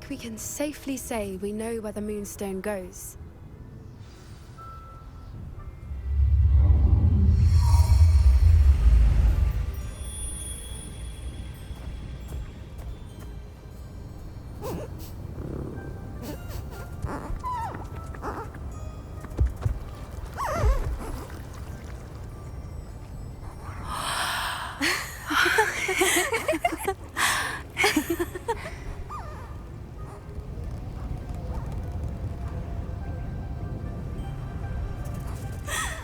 think we can safely say we know where the Moonstone goes.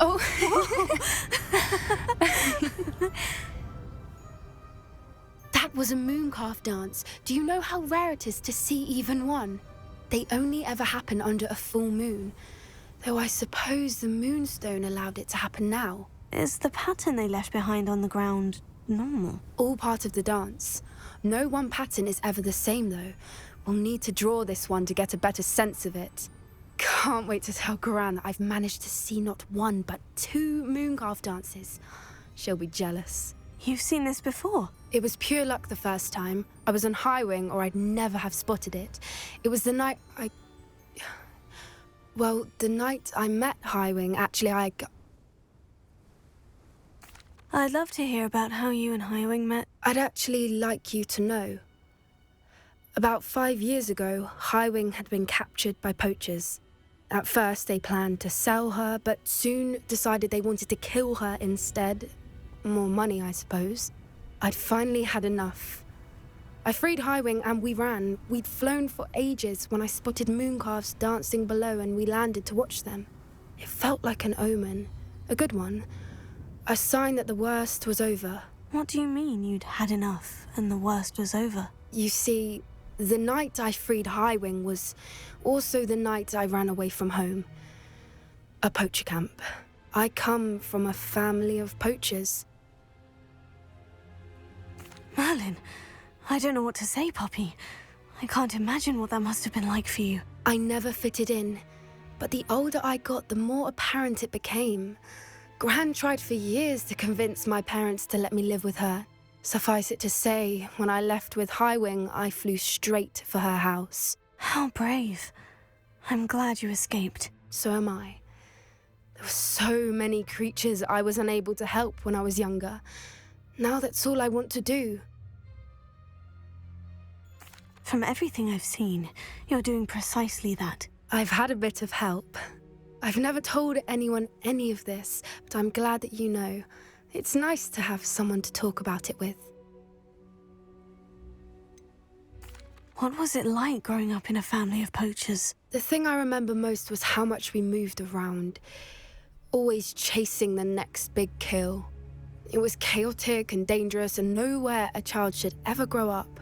Oh. That was a mooncalf dance. Do you know how rare it is to see even one? They only ever happen under a full moon. Though I suppose the Moonstone allowed it to happen now. Is the pattern they left behind on the ground normal? All part of the dance. No one pattern is ever the same, though. We'll need to draw this one to get a better sense of it. Can't wait to tell Gran that I've managed to see not one, but 2 mooncalf dances. She'll be jealous. You've seen this before? It was pure luck the first time. I was on Highwing, or I'd never have spotted it. It was the night Well, the night I met Highwing, actually, I'd love to hear about how you and Highwing met. I'd actually like you to know. About 5 years ago, Highwing had been captured by poachers. At first, they planned to sell her, but soon decided they wanted to kill her instead. More money, I suppose. I'd finally had enough. I freed Highwing and we ran. We'd flown for ages when I spotted mooncalves dancing below and we landed to watch them. It felt like an omen. A good one. A sign that the worst was over. What do you mean you'd had enough and the worst was over? You see, the night I freed Highwing was also the night I ran away from home. A poacher camp. I come from a family of poachers. Merlin, I don't know what to say, Poppy. I can't imagine what that must have been like for you. I never fitted in, but the older I got, the more apparent it became. Gran tried for years to convince my parents to let me live with her. Suffice it to say, when I left with Highwing, I flew straight for her house. How brave. I'm glad you escaped. So am I. There were so many creatures I was unable to help when I was younger. Now that's all I want to do. From everything I've seen, you're doing precisely that. I've had a bit of help. I've never told anyone any of this, but I'm glad that you know. It's nice to have someone to talk about it with. What was it like growing up in a family of poachers? The thing I remember most was how much we moved around, always chasing the next big kill. It was chaotic and dangerous and nowhere a child should ever grow up.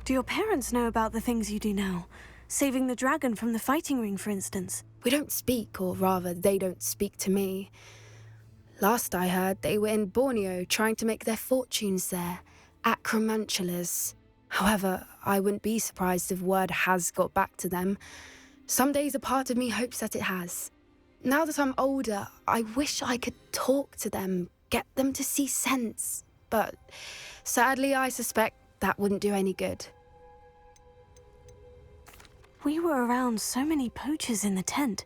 Do your parents know about the things you do now? Saving the dragon from the fighting ring, for instance? We don't speak, or rather, they don't speak to me. Last I heard, they were in Borneo trying to make their fortunes there, acromantulas. However, I wouldn't be surprised if word has got back to them. Some days a part of me hopes that it has. Now that I'm older, I wish I could talk to them, get them to see sense. But sadly, I suspect that wouldn't do any good. We were around so many poachers in the tent.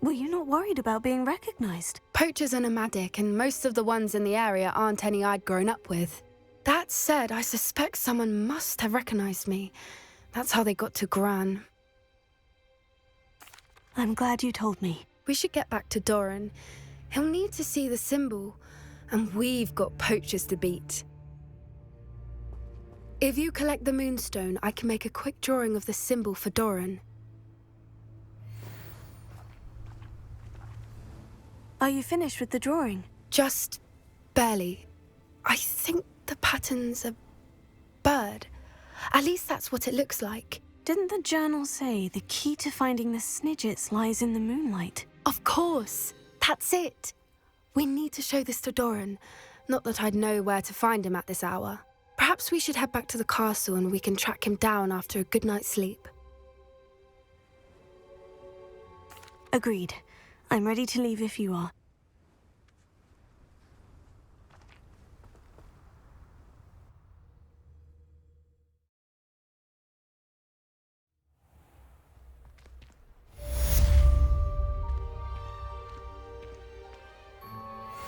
Were you not worried about being recognized? Poachers are nomadic, and most of the ones in the area aren't any I'd grown up with. That said, I suspect someone must have recognized me. That's how they got to Gran. I'm glad you told me. We should get back to Doran. He'll need to see the symbol, and we've got poachers to beat. If you collect the Moonstone, I can make a quick drawing of the symbol for Doran. Are you finished with the drawing? Just barely. I think the pattern's a bird. At least that's what it looks like. Didn't the journal say the key to finding the Snidgets lies in the moonlight? Of course. That's it. We need to show this to Doran. Not that I'd know where to find him at this hour. Perhaps we should head back to the castle and we can track him down after a good night's sleep. Agreed. I'm ready to leave if you are.